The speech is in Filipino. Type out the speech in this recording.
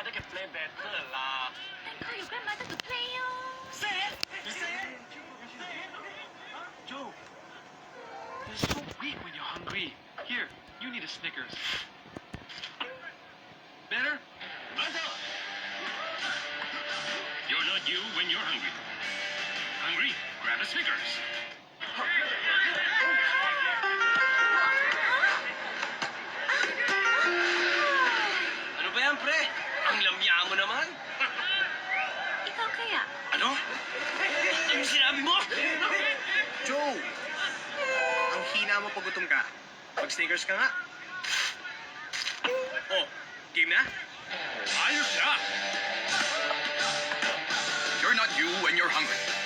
grandfather can play better lah. Then call your grandmother to play, Say it! You say it! Joe, you're so weak when you're hungry. Here, you need a Snickers. Better? You're not you when you're hungry. Hungry? Grab a Snickers. Ano ba yan, pre? Ang lamya mo naman. Ikaw kaya? Ano? Ano yung sinabi mo? Joe! Ang hina mo pag gutom ka. Mag-Snickers ka nga. Oh, game na? Ayos na! You're not you when you're hungry.